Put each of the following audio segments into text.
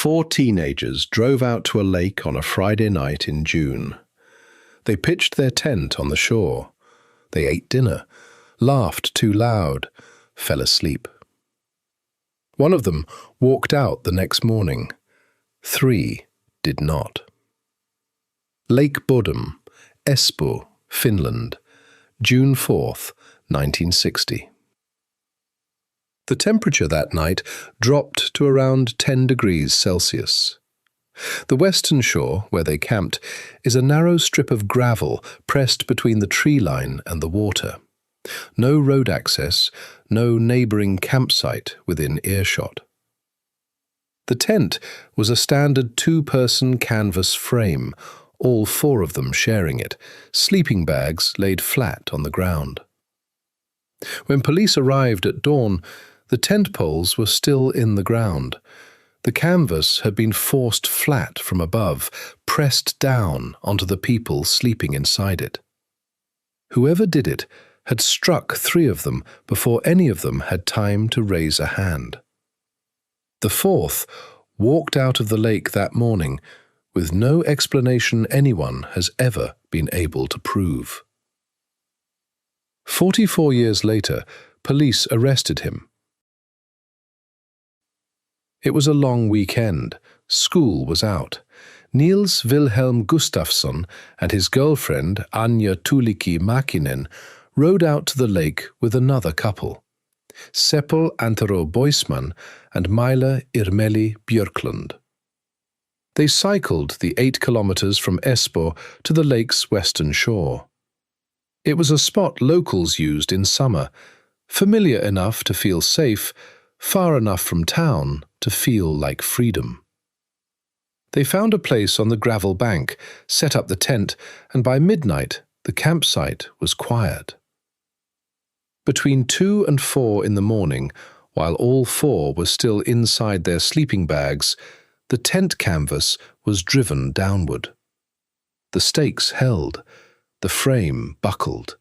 Four teenagers drove out to a lake on a Friday night in June. They pitched their tent on the shore. They ate dinner, laughed too loud, fell asleep. One of them walked out the next morning. 3 did not. Lake Bodom, Espoo, Finland, June 4th, 1960. The temperature that night dropped to around 10 degrees Celsius. The western shore, where they camped, is a narrow strip of gravel pressed between the tree line and the water. No road access, no neighbouring campsite within earshot. The tent was a standard 2-person canvas frame, all 4 of them sharing it, sleeping bags laid flat on the ground. When police arrived at dawn, the tent poles were still in the ground. The canvas had been forced flat from above, pressed down onto the people sleeping inside it. Whoever did it had struck 3 of them before any of them had time to raise a hand. The 4th walked out of the lake that morning with no explanation anyone has ever been able to prove. 44 years later, police arrested him. It was a long weekend. School was out. Niels Wilhelm Gustafsson and his girlfriend, Anja Tuulikki Maki, rowed out to the lake with another couple, Seppo Antero Boisman and Maila Irmeli Björklund. They cycled the 8 kilometers from Espoo to the lake's western shore. It was a spot locals used in summer, familiar enough to feel safe, far enough from town to feel like freedom. They found a place on the gravel bank, set up the tent, and by midnight the campsite was quiet. Between 2 and 4 in the morning, while all 4 were still inside their sleeping bags, the tent canvas was driven downward. The stakes held, the frame buckled.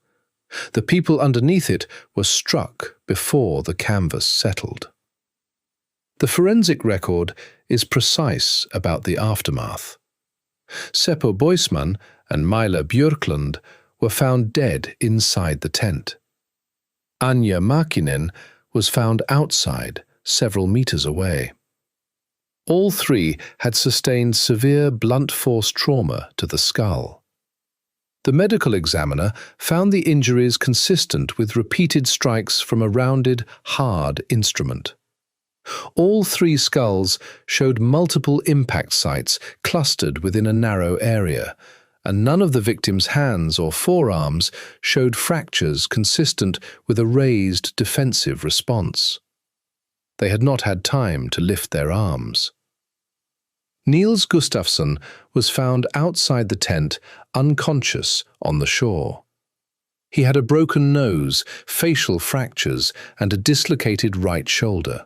The people underneath it were struck before the canvas settled. The forensic record is precise about the aftermath. Seppo Boisman and Maila Björklund were found dead inside the tent. Anja Makinen was found outside, several meters away. All 3 had sustained severe blunt force trauma to the skull. The medical examiner found the injuries consistent with repeated strikes from a rounded, hard instrument. All 3 skulls showed multiple impact sites clustered within a narrow area, and none of the victims' hands or forearms showed fractures consistent with a raised defensive response. They had not had time to lift their arms. Niels Gustafsson was found outside the tent, unconscious on the shore. He had a broken nose, facial fractures, and a dislocated right shoulder.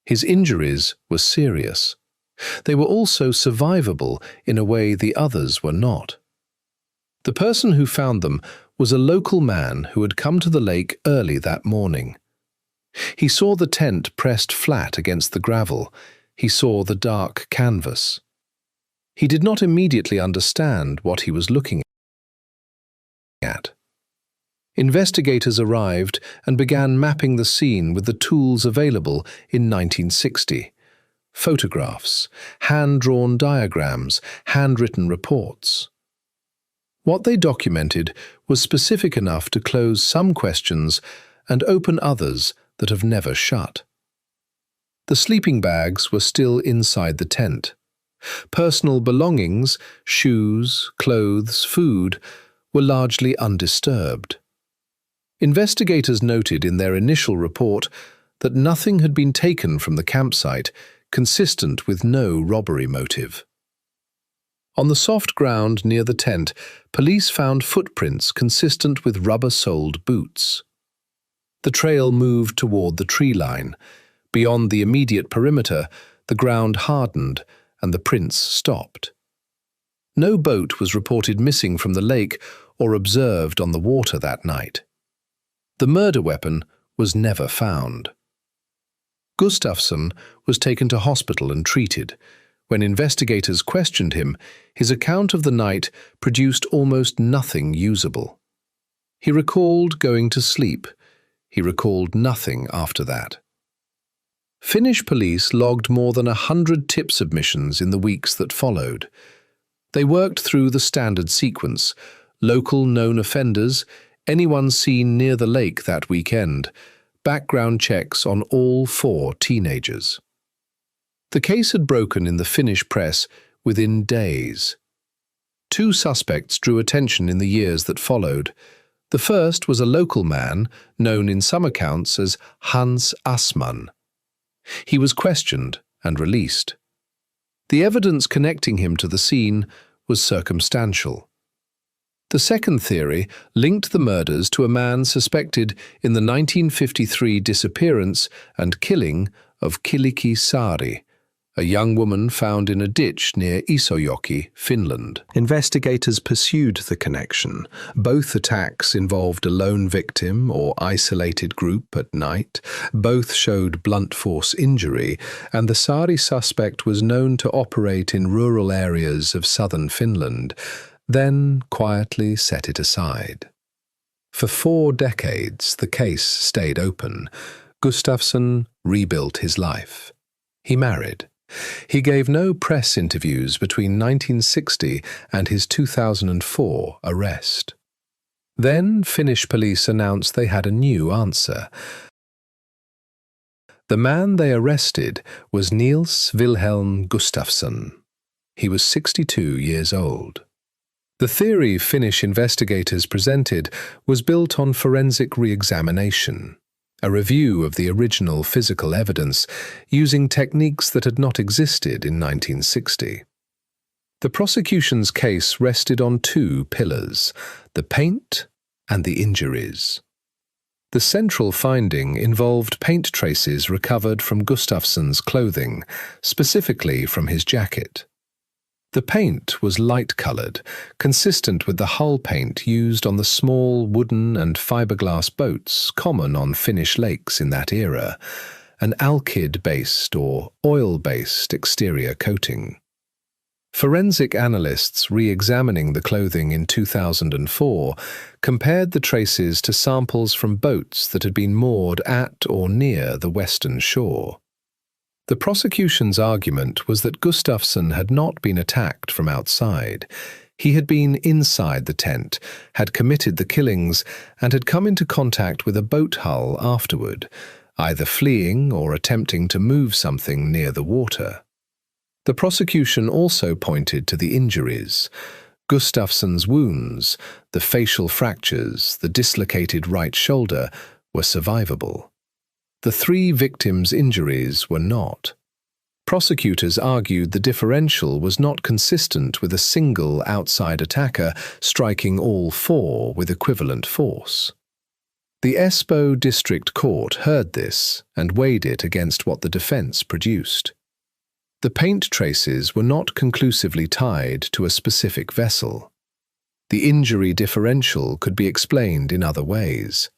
His injuries were serious. They were also survivable in a way the others were not. The person who found them was a local man who had come to the lake early that morning. He saw the tent pressed flat against the gravel. He saw the dark canvas. He did not immediately understand what he was looking at. Investigators arrived and began mapping the scene with the tools available in 1960. Photographs, hand-drawn diagrams, handwritten reports. What they documented was specific enough to close some questions and open others that have never shut. The sleeping bags were still inside the tent. Personal belongings, shoes, clothes, food, were largely undisturbed. Investigators noted in their initial report that nothing had been taken from the campsite consistent with no robbery motive. On the soft ground near the tent, police found footprints consistent with rubber-soled boots. The trail moved toward the tree line. Beyond the immediate perimeter, the ground hardened and the prints stopped. No boat was reported missing from the lake or observed on the water that night. The murder weapon was never found. Gustafsson was taken to hospital and treated. When investigators questioned him, his account of the night produced almost nothing usable. He recalled going to sleep. He recalled nothing after that. Finnish police logged more than 100 tip submissions in the weeks that followed. They worked through the standard sequence: local known offenders, anyone seen near the lake that weekend, background checks on all 4 teenagers. The case had broken in the Finnish press within days. 2 suspects drew attention in the years that followed. The first was a local man, known in some accounts as Hans Assman. He was questioned and released. The evidence connecting him to the scene was circumstantial. The second theory linked the murders to a man suspected in the 1953 disappearance and killing of Tuulikki Maki, a young woman found in a ditch near Isojoki, Finland. Investigators pursued the connection. Both attacks involved a lone victim or isolated group at night. Both showed blunt force injury, and the Sari suspect was known to operate in rural areas of southern Finland, then quietly set it aside. For 4 decades, the case stayed open. Gustafsson rebuilt his life. He married. He gave no press interviews between 1960 and his 2004 arrest. Then Finnish police announced they had a new answer. The man they arrested was Nils Wilhelm Gustafsson. He was 62 years old. The theory Finnish investigators presented was built on forensic re-examination, a review of the original physical evidence using techniques that had not existed in 1960. The prosecution's case rested on 2 pillars: the paint and the injuries. The central finding involved paint traces recovered from Gustafsson's clothing, specifically from his jacket. The paint was light-coloured, consistent with the hull paint used on the small wooden and fiberglass boats common on Finnish lakes in that era, an alkyd-based or oil-based exterior coating. Forensic analysts re-examining the clothing in 2004 compared the traces to samples from boats that had been moored at or near the western shore. The prosecution's argument was that Gustafsson had not been attacked from outside. He had been inside the tent, had committed the killings, and had come into contact with a boat hull afterward, either fleeing or attempting to move something near the water. The prosecution also pointed to the injuries. Gustafsson's wounds, the facial fractures, the dislocated right shoulder, were survivable. The 3 victims' injuries were not. Prosecutors argued the differential was not consistent with a single outside attacker striking all 4 with equivalent force. The Espoo District Court heard this and weighed it against what the defense produced. The paint traces were not conclusively tied to a specific vessel. The injury differential could be explained in other ways.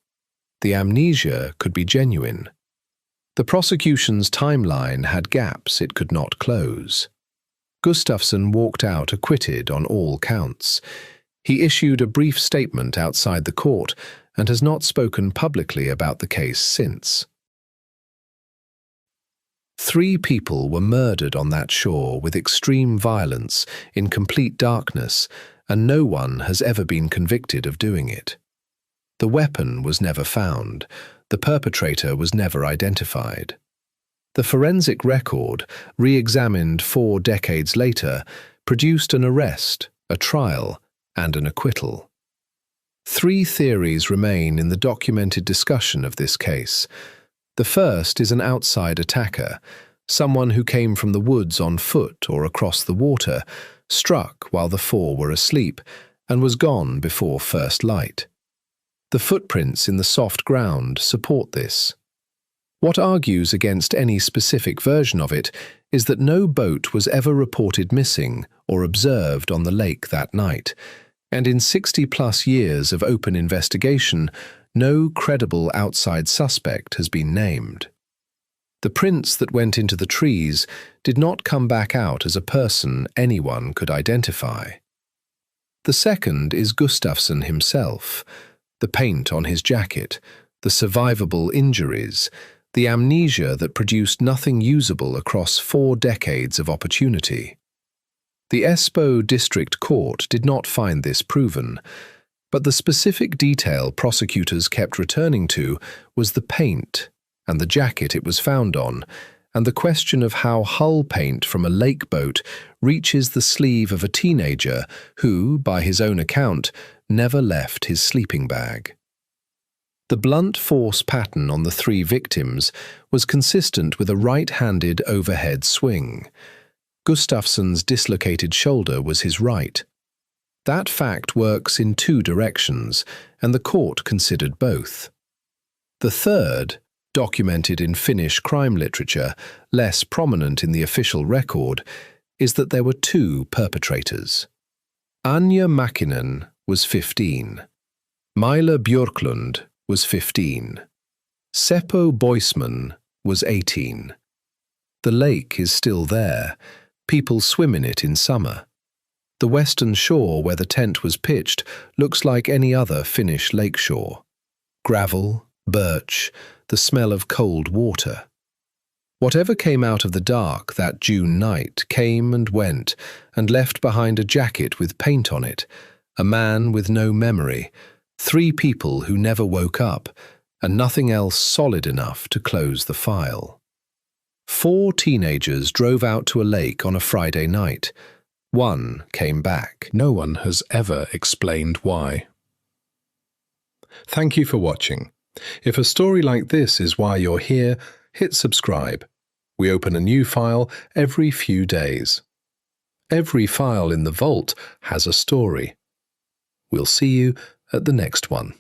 The amnesia could be genuine. The prosecution's timeline had gaps it could not close. Gustafsson walked out acquitted on all counts. He issued a brief statement outside the court and has not spoken publicly about the case since. 3 people were murdered on that shore with extreme violence, in complete darkness, and no one has ever been convicted of doing it. The weapon was never found. The perpetrator was never identified. The forensic record, re-examined 4 decades later, produced an arrest, a trial, and an acquittal. 3 theories remain in the documented discussion of this case. The first is an outside attacker, someone who came from the woods on foot or across the water, struck while the 4 were asleep, and was gone before first light. The footprints in the soft ground support this. What argues against any specific version of it is that no boat was ever reported missing or observed on the lake that night, and in 60-plus years of open investigation, no credible outside suspect has been named. The prints that went into the trees did not come back out as a person anyone could identify. The second is Gustafsson himself. The paint on his jacket, the survivable injuries, the amnesia that produced nothing usable across 4 decades of opportunity. The Espoo District Court did not find this proven, but the specific detail prosecutors kept returning to was the paint and the jacket it was found on, and the question of how hull paint from a lake boat reaches the sleeve of a teenager who, by his own account, never left his sleeping bag. The blunt force pattern on the 3 victims was consistent with a right-handed overhead swing. Gustafsson's dislocated shoulder was his right. That fact works in 2 directions, and the court considered both. The third, documented in Finnish crime literature, less prominent in the official record, is that there were 2 perpetrators. Anja Mäkinen was 15. Mila Björklund was 15. Seppo Boisman was 18. The lake is still there. People swim in it in summer. The western shore where the tent was pitched looks like any other Finnish lakeshore. Gravel, birch, the smell of cold water. Whatever came out of the dark that June night came and went and left behind a jacket with paint on it, a man with no memory, 3 people who never woke up, and nothing else solid enough to close the file. 4 teenagers drove out to a lake on a Friday night. 1 came back. No one has ever explained why. Thank you for watching. If a story like this is why you're here, hit subscribe. We open a new file every few days. Every file in the vault has a story. We'll see you at the next one.